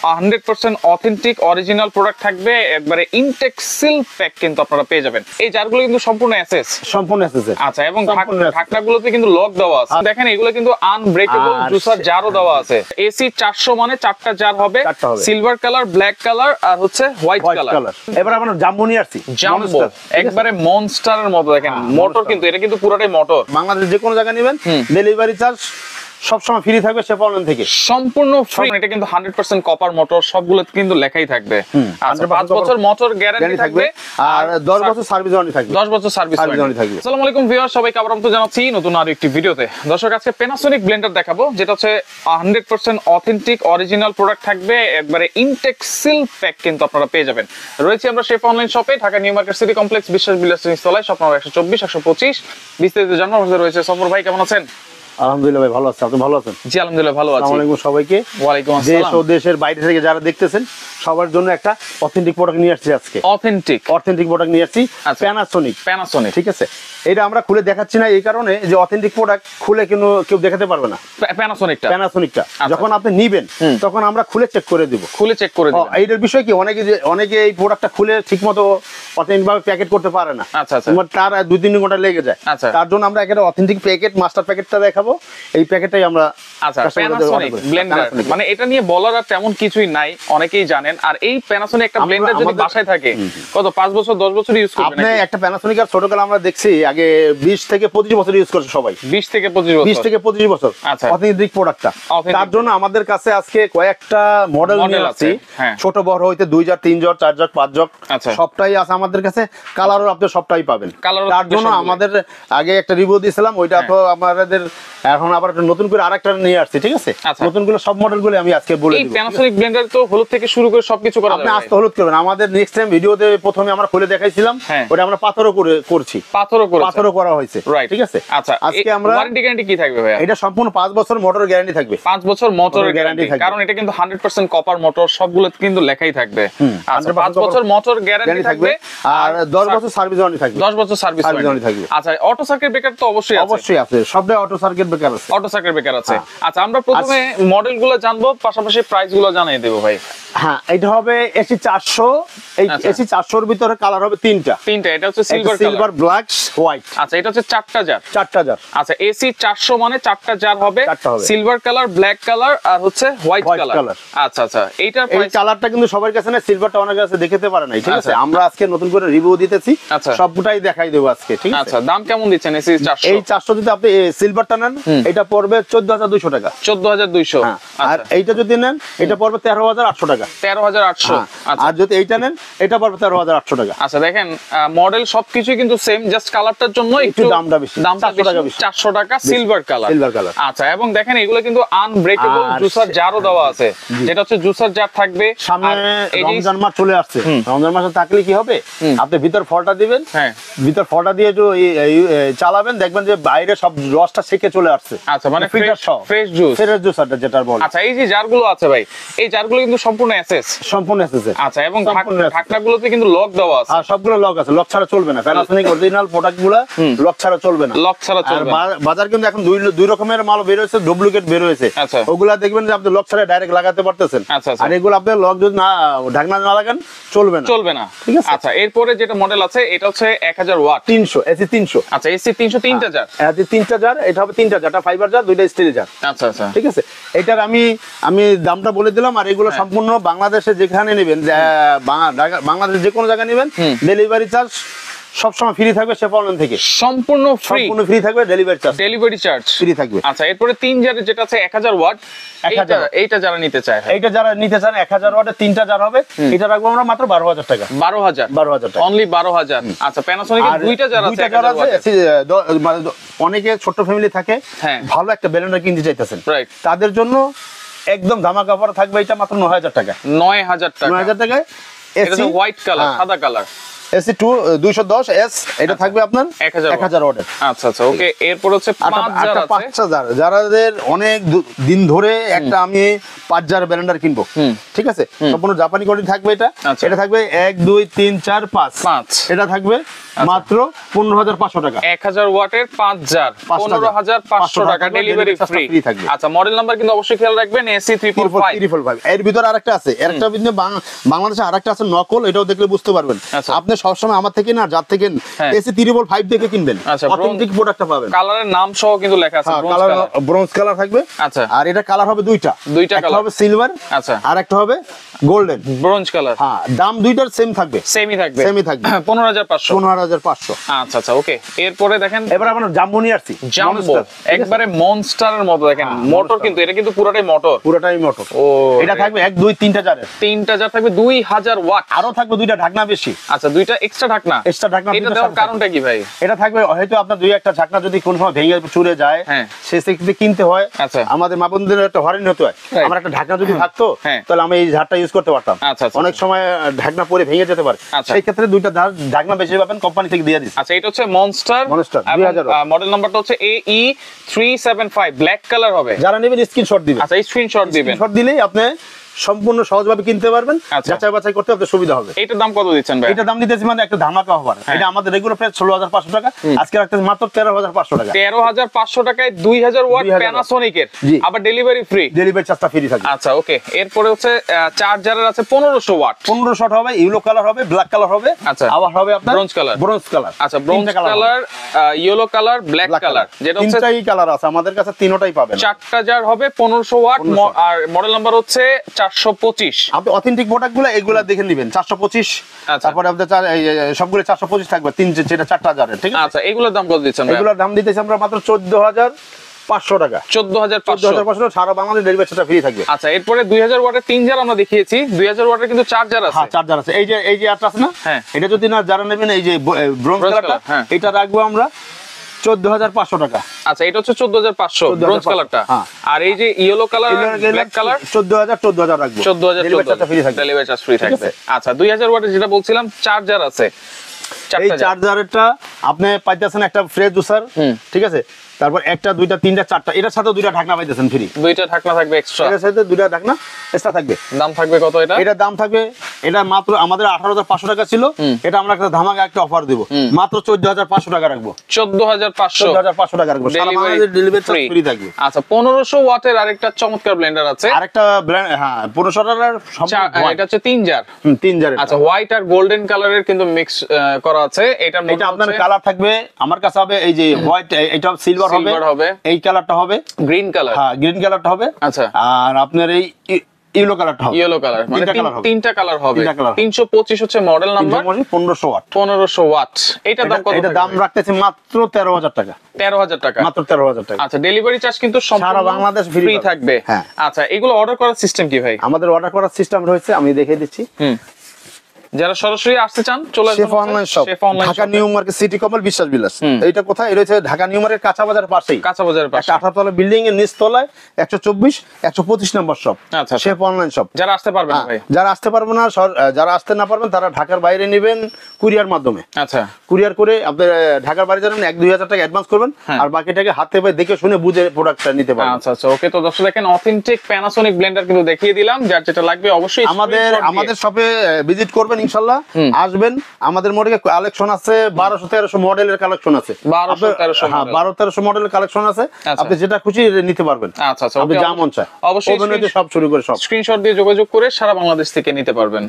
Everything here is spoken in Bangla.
100% অথেন্টিক অরিজিনাল প্রোডাক্ট থাকবে, একবারে ইনটেক সিল প্যাক কিন্তু আপনারা পেয়ে যাবেন। এই জারগুলো কিন্তু সম্পূর্ণ এসএস, সম্পূর্ণ এসএস। আচ্ছা, এবং ঢাকনাগুলোতে কিন্তু লক দেওয়া আছে। দেখেন এগুলো কিন্তু আনব্রেকেবল জুসার জারও দেওয়া আছে। এসি 400 মানে 4টা জার হবে, সিলভার কালার, ব্ল্যাক কালার আর হচ্ছে হোয়াইট কালার। এবার আমরা জাম্বো নিয়ে আসছি, জাম্বো একবারে মনস্টারের মতো। দেখেন মোটর কিন্তু, এটা কিন্তু পুরোটাই মোটর। বাংলাদেশ যে কোনো জায়গা নেবেন ডেলিভারি চার্জ সবসময় ফ্রি থাকবে শেপ অনলাইন থেকে, সম্পূর্ণ ফ্রি। এটা কিন্তু 100% কপার মোটর, সবগুলো কিন্তু লেখাই থাকবে। 5 বছর মোটর গ্যারান্টি থাকবে আর 10 বছর সার্ভিস ওয়ারেন্টি থাকবে। 10 বছর সার্ভিস ওয়ারেন্টি থাকবে। আসসালামু আলাইকুম ভিউয়ার, সবাইকে আবার আমন্ত্রণ জানাচ্ছি নতুন আরো একটি ভিডিওতে। দর্শক, আজকে প্যানাসোনিক ব্লেন্ডার দেখাবো, যেটা হচ্ছে 100% অথেন্টিক অরিজিনাল প্রোডাক্ট থাকবে, একবারে ইনটেক সিল প্যাক কিন্তু আপনারা পেয়ে যাবেন। রয়েছে আমরা শেপ অনলাইন শপে, Dhaka new market city complex, বিশ্বাস বিলাস তলায়, শপ নম্বর 124 125। বিস্তারিত জানার জন্য রয়েছে সফর ভাই। কেমন আছেন? আলহামদুলিল্লাহ ভাই, ভালো আছি। আপনি ভালো আছেন? জি আলহামদুলিল্লাহ ভালো আছি। আসসালামু আলাইকুম সবাইকে। ওয়ালাইকুম আসসালাম। দেশ ও দেশের বাইরে থেকে যারা দেখতেছেন সবার জন্য একটা অথেন্টিক প্রোডাক্ট নিয়ে আসছি আজকে। অথেন্টিক প্রোডাক্ট নিয়ে আসছি, প্যানাসোনিক। ঠিক আছে, এটা আমরা খুলে দেখাচ্ছি না এই কারণে যে অথেন্টিক প্রোডাক্ট খুলে কেউ দেখাতে পারবে না। প্যানাসোনিকটা যখন আপনি নিবেন তখন আমরা খুলে চেক করে দিব। এইটার বিষয় কি, অনেকে এই প্রোডাক্টটা খুলে ঠিকমতো অথেন্টিক ভাবে প্যাকেট করতে পারে না। তার 2-3 ঘন্টা লেগে যায়। তার জন্য আমরা একটা অথেন্টিক প্যাকেট, মাস্টার প্যাকেটটা দেখাবো। এই প্যাকেটটাই আমরা প্যানাসোনিক ব্লেন্ডার, মানে এটা নিয়ে বলার আর তেমন কিছুই নাই, অনেকেই জানেন। আর এই প্যানাসোনিক একটা ব্লেন্ডার যদি বাসায় থাকে কত 5 বছর 10 বছর ইউজ করবেন। আপনি একটা প্যানাসোনিক আর ছোটকাল আমরা দেখছি আগে 20 থেকে 25 বছর ইউজ করছে সবাই। 20 থেকে 25 বছর অথেন্টিক প্রোডাক্টটা। তার জন্য আমাদের কাছে আজকে কয়েকটা মডেল নিয়ে আসছি, ছোট বড় হইতে 2 জার 3 জার 4 জার 5 জার সবটাই আছে আমাদের কাছে। কালারও আপনি সবটাই পাবেন। তার জন্য আমাদের আগে একটা রিভিউ দিয়েছিলাম, ওইটা তো আমাদের এখন আবার নতুন করে আরেকটা নিয়ে আসছি। ঠিক আছে, নতুন গুলো সব মডেলগুলো আমি আজকে বলে দিব। এই প্যানাসোনিক ব্লেন্ডার তো হলুদ থেকে শুরু করে সবকিছু করা যাবে। আপনি আস্তে হলুদ করবেন। আমাদের নেক্সট টাইম ভিডিওতে প্রথমে আমরা খুলে দেখাইছিলাম, ওটা আমরা পাথরও করছি, পাথরও করা হয়েছে। ঠিক আছে, আচ্ছা, আজকে আমরা ওয়ারেন্টি গ্যারান্টি কি থাকবে ভাই? এটা সম্পূর্ণ 5 বছর মোটর গ্যারান্টি থাকবে। 5 বছর মোটর গ্যারান্টি থাকবে, কারণ এটা কিন্তু 100% কপার মোটর, সবগুলো কিন্তু লেখাই থাকবে। আচ্ছা, 5 বছর মোটর গ্যারান্টি থাকবে আর 10 বছর সার্ভিস ওয়ারেন্টি থাকবে। 10 বছর সার্ভিস ওয়ারেন্টি থাকবে। আচ্ছা, অটো সার্কিট ব্রেকার তো অবশ্যই আছে, সবটাই অটো সার্কিট ব্রেকার আছে। আচ্ছা, আমরা প্রথমে মডেলগুলো জানবো, পাশাপাশি প্রাইসগুলো জানিয়ে দেব ভাই। হ্যাঁ, এটা হবে এসি 400। এই এসি 400 এর ভিতরে কালার হবে তিনটা। এটা হচ্ছে সিলভার, ব্ল্যাক, হোয়াইট। আচ্ছা, এটা হচ্ছে 4টা জার। আচ্ছা, এসি 400 মানে 4টা জার হবে, সিলভার কালার, ব্ল্যাক কালার আর হচ্ছে হোয়াইট কালার। আচ্ছা, এইটার এই কালারটা কিন্তু সবার কাছে না, সিলভারটা অনেক কাছে দেখতে পারে না। ঠিক আছে, আমরা আজকে নতুন করে রিভিউ দিতেছি, সবটাই দেখাই দেব আজকে। ঠিক আছে, আচ্ছা, দাম কেমন দিচ্ছেন এসি 400? এই 400 যদি আপনি সিলভারটা নেন এটা পড়বে 14200 টাকা। 14200। আর এইটা যদি নেন এটা পড়বে 13800 টাকা। 13800। আর যদি এইটা নেন এটা পড়বে 13800 টাকা। আচ্ছা, দেখেন মডেল সবকিছু কিন্তু সেম, জাস্ট কালারটার জন্য একটু দামটা বেশি, 400 টাকা সিলভার কালার। আচ্ছা, এবং দেখেন এগুলো কিন্তু আনব্রেকেবল জুসার জারও দেওয়া আছে, যেটা হচ্ছে জুসার জার থাকবে। সামনে রমজান মাস চলে আসছে, রমজান মাসে থাকলে কি হবে, আপনি ভিতর ফলটা দিবেন, ভিতর ফলটা দিয়ে একটু চালাবেন, দেখবেন যে বাইরে সব রসটা সেকে চলে আসছে। আচ্ছা, মানে ফ্রেশ জুস যেটা বলে। আচ্ছা, এই যে জারগুলো আছে ভাই, এই জারগুলো কিন্তু সম্পূর্ণ এসএস। আচ্ছা, এবং ঢাকনাগুলোতে কিন্তু লক দেওয়া আছে। আর সবগুলো লক আছে, লক ছাড়া চলবে না। প্যানাসোনিক অরিজিনাল প্রোডাক্টগুলো লক ছাড়া চলবে না। বাজার কিন্তু এখন দুই রকমের মাল বের হয়েছে, ডুপ্লিকেট বের হয়েছে। ওগুলা দেখবেন যে আপনি লক ছাড়া ডাইরেক্ট লাগাতে পারতেছেন, আর এগুলো আপনি লক যদি না, ঢাকনা না লাগান চলবে না। ঠিক আছে। আচ্ছা, এরপরে যেটা মডেল আছে এটা হচ্ছে 1000 ওয়াট 300 এসি 300। আচ্ছা, এসি 300 3টা জার। এসি 3টা জার, এটা হবে 3টা জার, এটা ফাইবার জার, দুইটা স্টিল জার। আচ্ছা, ঠিক আছে। এটার আমি দামটা বলে দিলাম। আর এগুলো সম্পূর্ণ বাংলাদেশে যেখানে নেবেন, বাংলাদেশ যে কোনো জায়গায় নেবেন, ডেলিভারি চার্জ সবসময় ফ্রি থাকবে শেপ অনলাইন থেকে, সম্পূর্ণ ফ্রি থাকবে। ডেলিভারি চার্জ ফ্রি থাকবে। আচ্ছা, এরপরে 3 জারের যেটা আছে 1000 ওয়াট, এইটা যারা নিতে চায়, এইটা যারা নিতে চান 1000 ওয়াটের 3টা জার হবে। এটা রাখবো আমরা মাত্র 12000 টাকা। 12000 টাকা, অনলি 12000। আচ্ছা, প্যানাসোনিকের দুইটা জার আছে। অনেকে ছোট ফ্যামিলি থাকে, ভালো একটা ব্লেন্ডার কিনতে চাইতেছেন, তাদের জন্য একদম ধামাকা অফার থাকবে। এটা মাত্র 9000 টাকা। 9000 টাকায়। এটা হোয়াইট কালার, সাদা কালার। এসি 210S, এটা থাকবে আপনার 1000 ওয়াটের। আচ্ছা আচ্ছা, ওকে। এরপর হচ্ছে 5000 আছে, 5000 যারাদের অনেক দিন ধরে একটা আমি 5000 ব্লেন্ডার কিনবো, ঠিক আছে, সম্পূর্ণ জাপানি কোয়ালিটি থাকবে এটা। এটা থাকবে 1 2 3 4 5, এটা থাকবে মাত্র 15500 টাকা। 1000 ওয়াটের 5000, 15500 টাকা, ডেলিভারি ফ্রি থাকবে। আচ্ছা, মডেল নাম্বার কিন্তু অবশ্যই খেয়াল রাখবেন, এসি 355। এর ভিতরে আরেকটা আছে, এরটা ভিতরে বাংলাদেশে আরেকটা আছে নকল, এটাও দেখলে বুঝতে পারবেন। আপনি সবসময় আমার থেকে না, যার থেকে এসি 355 দেখে কিনবেন, অথেন্টিক প্রোডাক্টটা পাবেন। কালারের নাম সহ কিন্তু লেখা আছে, ব্রোঞ্জ কালার থাকবে। আচ্ছা, আর এটা কালার হবে দুইটা, একটা হবে সিলভার, আচ্ছা, আর একটা হবে গোল্ডেন ব্রোঞ্জ কালার। হ্যাঁ, দাম দুইটার সেমই থাকবে। 15500। 15500। আচ্ছা আচ্ছা, ওকে। এরপরে দেখেন, এবার আমরা জাম্বো নিয়ে আসছি। জাম্বো একবারে মনস্টারের মতো, দেখেন মোটর কিন্তু এটা কিন্তু পুরোটাই মোটর, পুরোটাই মোটর। ও, এটা থাকবে 1 2 3টা জারের, 3টা জার থাকবে 2000 ওয়াট। আরো থাকবে দুইটা ঢাকনা বেশি। আচ্ছা, দুইটা এক্সট্রা ঢাকনা। এটা দেওয়ার কারণটা কি ভাই? এটা থাকবে হয়তো আপনার দুই একটা ঢাকনা যদি কোন সময় ভেঙে চুরে যায়, সে সেক্ষেত্রে কিনতে হয়। আচ্ছা, আমাদের মা বোনদের একটা হরেন হতে হয়, আমার একটা ঢাকনা যদি থাকতো তাহলে আমি এই ঝাড়টা ইউজ করতে পারতাম। অনেক সময় ঢাকনা পরে ভেঙে যেতে পারে, সেই ক্ষেত্রে দুইটা ঢাকনা বেশি পাবেন, কোম্পানি থেকে দিয়ে দিচ্ছে। আচ্ছা, এটা হচ্ছে মনস্টার 2000, মডেল নাম্বারটা হচ্ছে AE 375, ব্ল্যাক কালার হবে। যারা নেবেন স্ক্রিনশট দিবেন। আচ্ছা, স্ক্রিনশট দিবেন, স্ক্রিনশট দিলেই আপনি সম্পূর্ণ সহজভাবে কিনতে পারবেন, যাচাই বাছাই করতে আপনাদের সুবিধা হবে। এটার দাম কত দিচ্ছেন ভাই? এটার দাম দিতেছি মানে একটা ধামাকা অফার। এটা আমাদের রেগুলার প্রাইস 16500 টাকা, আজকে রাখতেছি মাত্র 13500 টাকা। 13500 টাকায় 2000 ওয়াট প্যানাসোনিক এর, আবার ডেলিভারি ফ্রি, ডেলিভারি চার্জটা ফ্রি থাকবে। আচ্ছা, ওকে। এরপরে হচ্ছে চার্জারের আছে 1500 ওয়াট, 1500 হবে, ইয়েলো কালার হবে, ব্ল্যাক কালার হবে, আচ্ছা, আবার হবে আপনার ব্রোঞ্জ কালার। আচ্ছা, bronze colour, yellow colour, black colour, যেটা হচ্ছে তিনটাই কালার আছে আমাদের কাছে, তিনটাই পাবেন। 4টা জার হবে 1500 ওয়াট, আর মডেল নাম্বার হচ্ছে 425। আপনি অথেন্টিক প্রোডাক্টগুলো এগুলা দেখে নেবেন, 425। তারপরে আপনাদের সবগুলো 425 থাকবে, যেটা 4টা জারের, ঠিক আছে। আচ্ছা, এগুলোর দাম কত দিচ্ছেন ভাই? এগুলোর দাম দিতেছি আমরা মাত্র 14500 টাকা। 14500 সারা বাংলাদেশ ডেলিভারি চার্জটা ফ্রি থাকবে। আচ্ছা, এরপরে 2000 ওয়াটের 3 জার আমরা দেখিয়েছি, 2000 ওয়াটের কিন্তু চার্জার আছে। হ্যাঁ, চার্জার আছে। এই যে আরটা আছে না, এটা যদি না যারা নেবেন, এই যে ব্রোঞ্জ কালারটা, এটা রাখবো আমরা 14500 টাকা। আচ্ছা, এটা হচ্ছে 14500 ব্রোঞ্জ কালারটা। আর এই যে ইয়েলো কালার, ব্ল্যাক কালার 14000 রাখবো, 14000 ডেলিভারি চার্জ ফ্রি থাকবে। আচ্ছা, 2000 ওয়াটের যেটা বলছিলাম চার্জার আছে, এই চার্জারটা আপনি পাইতেছেন একটা ফ্রেশ জুসার, ঠিক আছে, তারপর একটা দুইটা তিনটা চারটা, এটার সাথে দুইটা ঢাকনা পাইতেছেন ফ্রি, দুইটা ঢাকনা থাকবে এক্সট্রা, এর সাথে দুইটা ঢাকনা এক্সট্রা থাকবে। দাম থাকবে কত এটা? এটা দাম থাকবে, এটা মাত্র আমাদের 18500 টাকা ছিল, এটা আমরা একটা ধামাকা একটা অফার দেব, মাত্র 14500 টাকা রাখবো। 14500 টাকা রাখবো, সারা বাংলাদেশ ডেলিভারি চার্জ ফ্রি থাকবে। আচ্ছা, 1500 ওয়াটের আরেকটা চমৎকার ব্লেন্ডার আছে, আরেকটা হ্যাঁ 1500 টাকার, এটা হচ্ছে 3 জার। 3 জার। আচ্ছা, হোয়াইট আর গোল্ডেন কালারের কিন্তু মিক্স করা আছে। এটা আপনার কালার থাকবে, আমার কাছে হবে এই যে হোয়াইট, এটা সিলভার হবে, এই কালারটা হবে গ্রিন কালার, হ্যাঁ গ্রিন কালারটা হবে। আচ্ছা, আর আপনার এই ইয়েলো কালারটা হবে, ইয়েলো কালার, মানে তিনটা কালার হবে। 325 হচ্ছে মডেল নাম্বার, 1500 ওয়াট। 1500 ওয়াট। এটার দাম কত? এটা দাম রাখতেছি মাত্র 13000 টাকা। 13000 টাকা, মাত্র 13000 টাকা। আচ্ছা, ডেলিভারি চার্জ কিন্তু সারা বাংলাদেশ ফ্রি থাকবে। আচ্ছা, এগুলো অর্ডার করার সিস্টেম কি ভাই? আমাদের অর্ডার করার সিস্টেম রয়েছে, আমি দেখিয়ে দিচ্ছি। যারা সরাসরি আসতে চান চলে আসুন chef online shop, Dhaka new market, city Kamal, Biswas Bilas. এইটা কোথায়? এটা হচ্ছে ঢাকা নিউ মার্কেট কাঁচা বাজারের পাশেই, কাঁচা বাজারের পাশে, 18 তলা বিল্ডিং এর নিচ তলায় 124 125 নম্বর শপ। আচ্ছা, শেফ অনলাইন শপ। যারা আসতে পারবেন না ভাই, যারা আসতে পারবেন না, যারা আসতে না পারবেন তারা ঢাকার বাইরে নেবেন কুরিয়ার মাধ্যমে। আচ্ছা, কুরিয়ার করে আপনি ঢাকার বাইরে যাবেন, 1-2000 টাকা অ্যাডভান্স করবেন, আর বাকিটাকে হাতে পায়ে দেখে শুনে বুঝে প্রোডাক্টটা নিতে পারবেন। আচ্ছা আচ্ছা, ওকে। তো দর্শক দেখেন, অথেন্টিক প্যানাসোনিক ব্লেন্ডার কিন্তু দেখিয়ে দিলাম, যার যেটা লাগবে অবশ্যই আমাদের শপে ভিজিট করবেন, ইনশাআল্লাহ আসবেন। আমাদের মডেলে কালেকশন আছে 1200-1300 মডেলের কালেকশন আছে, 1200-1300 মডেলের কালেকশন আছে, আপনি যেটা খুশি নিতে পারবেন। আচ্ছা আচ্ছা, আপনি যা মন চায় অবশ্যই সব শুরু করে সব স্ক্রিনশট দিয়ে যোগাযোগ করে সারা বাংলাদেশ থেকে নিতে পারবেন।